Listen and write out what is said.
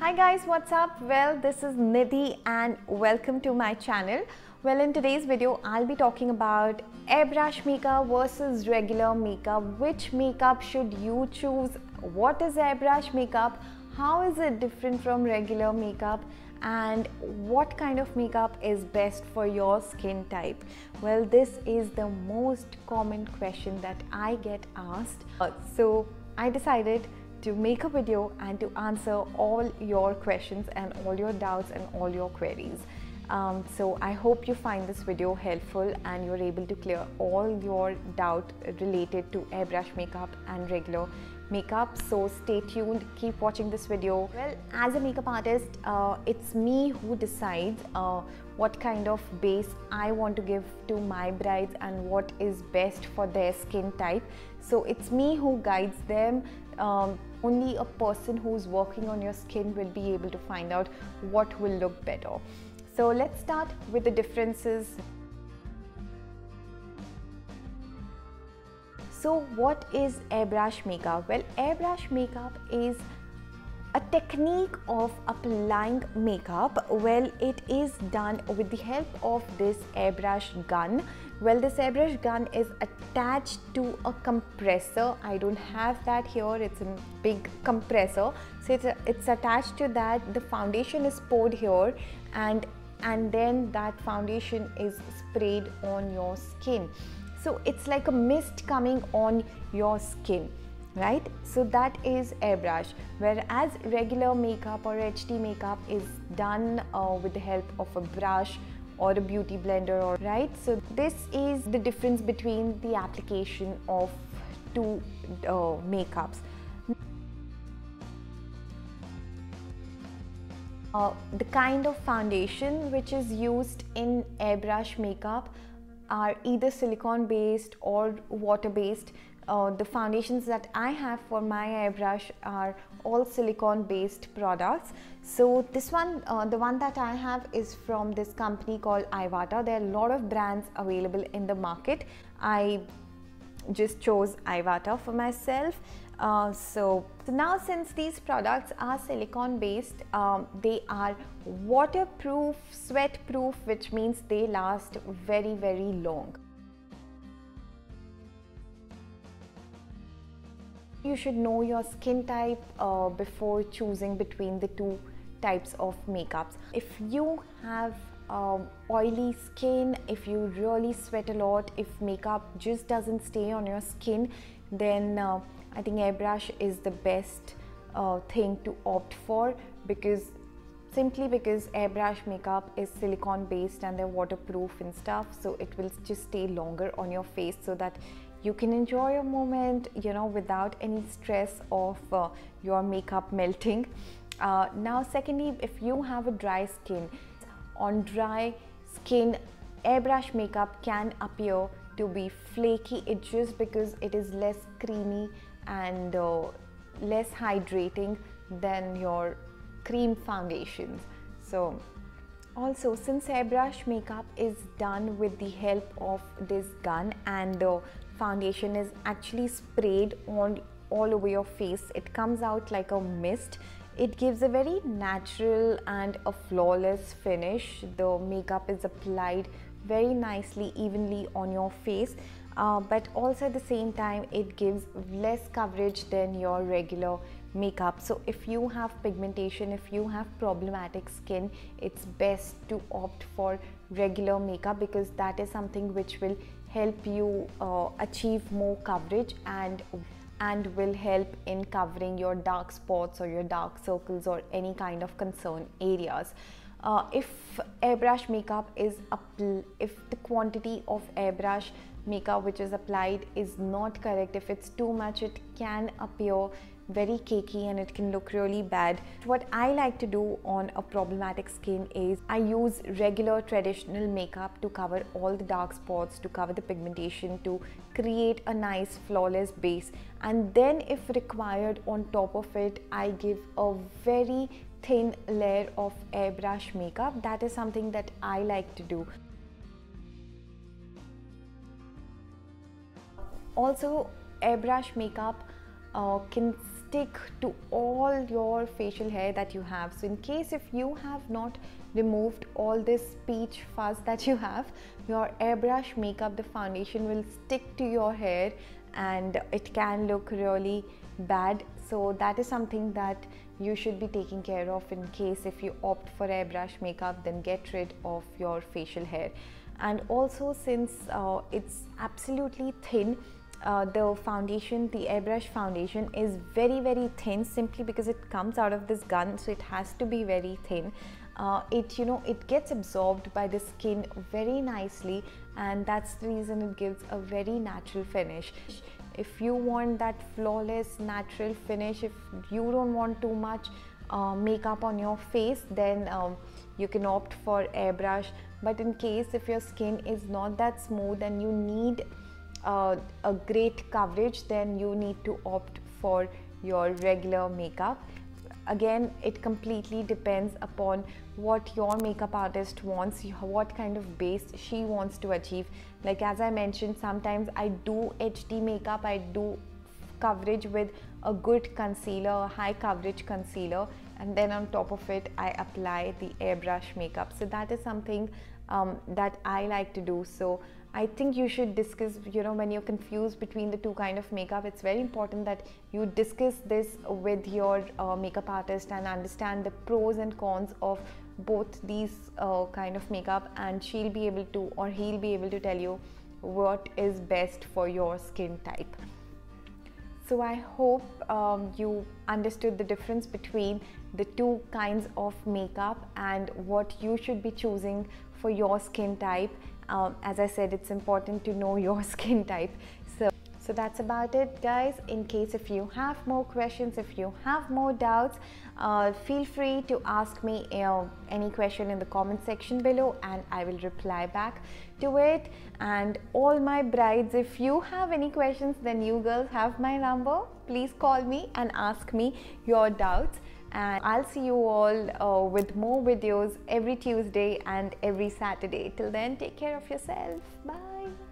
Hi guys, what's up? Well, this is Nidhi and welcome to my channel. Well, in today's video, I'll be talking about airbrush makeup versus regular makeup. Which makeup should you choose? What is airbrush makeup? How is it different from regular makeup? And what kind of makeup is best for your skin type? Well, this is the most common question that I get asked. So I decided to make a video and to answer all your questions and all your doubts and all your queries. So I hope you find this video helpful and you're able to clear all your doubt related to airbrush makeup and regular makeup. So stay tuned, keep watching this video. Well, as a makeup artist, it's me who decides what kind of base I want to give to my brides and what is best for their skin type. So it's me who guides them. Only a person who's working on your skin will be able to find out what will look better. So let's start with the differences. So what is airbrush makeup? Well, airbrush makeup is a technique of applying makeup. Well, it is done with the help of this airbrush gun. Well, this airbrush gun is attached to a compressor. I don't have that here, it's a big compressor. So it's attached to that. The foundation is poured here and then that foundation is sprayed on your skin. So it's like a mist coming on your skin, right? So that is airbrush, whereas regular makeup or HD makeup is done with the help of a brush or a beauty blender, right? So this is the difference between the application of two makeups. The kind of foundation which is used in airbrush makeup are either silicone based or water based. The foundations that I have for my airbrush are all silicone based products. So this one, the one that I have is from this company called Iwata. There are a lot of brands available in the market. I just chose Iwata for myself. So now, since these products are silicone based, they are waterproof, sweat proof, which means they last very long. You should know your skin type before choosing between the two types of makeups. If you have oily skin, if you really sweat a lot, if makeup just doesn't stay on your skin, then I think airbrush is the best thing to opt for, simply because airbrush makeup is silicone based and they're waterproof and stuff, so it will just stay longer on your face so that you can enjoy a moment, you know, without any stress of your makeup melting. Now secondly, if you have a dry skin, on dry skin airbrush makeup can appear to be flaky. It's just because it is less creamy and less hydrating than your cream foundations. So also, since airbrush makeup is done with the help of this gun and the foundation is actually sprayed on all over your face, it comes out like a mist. It gives a very natural and a flawless finish. The makeup is applied very nicely, evenly on your face, but also at the same time it gives less coverage than your regular makeup. So if you have pigmentation, if you have problematic skin, it's best to opt for regular makeup, because that is something which will help you achieve more coverage and will help in covering your dark spots or your dark circles or any kind of concern areas. If airbrush makeup is if the quantity of airbrush makeup which is applied is not correct, if it's too much, it can appear very cakey and it can look really bad. What I like to do on a problematic skin is I use regular traditional makeup to cover all the dark spots, to cover the pigmentation, to create a nice flawless base, and then if required, on top of it I give a very thin layer of airbrush makeup. That is something that I like to do. Also, airbrush makeup can stick to all your facial hair that you have. So in case if you have not removed all this peach fuzz that you have, your airbrush makeup, the foundation will stick to your hair and it can look really bad. So that is something that you should be taking care of. In case if you opt for airbrush makeup, then get rid of your facial hair. And also, since it's absolutely thin, the foundation, the airbrush foundation is very thin, simply because it comes out of this gun, so it has to be very thin. It gets absorbed by the skin very nicely, and that's the reason it gives a very natural finish. If you want that flawless natural finish, if you don't want too much makeup on your face, then you can opt for airbrush. But in case if your skin is not that smooth and you need a great coverage, then you need to opt for your regular makeup. Again, it completely depends upon what your makeup artist wants, what kind of base she wants to achieve. Like as I mentioned, sometimes I do HD makeup, I do coverage with a good concealer, a high coverage concealer, and then on top of it I apply the airbrush makeup. So that is something that I like to do. So I think you should discuss, when you're confused between the two kind of makeup, it's very important that you discuss this with your makeup artist and understand the pros and cons of both these kind of makeup, and she'll be able to, or he'll be able to tell you what is best for your skin type. So I hope you understood the difference between the two kinds of makeup and what you should be choosing for your skin type. As I said, it's important to know your skin type. So that's about it, guys. In case if you have more questions, if you have more doubts, feel free to ask me any question in the comment section below, and I will reply back to it. And all my brides, if you have any questions, then you girls have my number. Please call me and ask me your doubts. And I'll see you all with more videos every Tuesday and every Saturday. Till then, take care of yourself. Bye.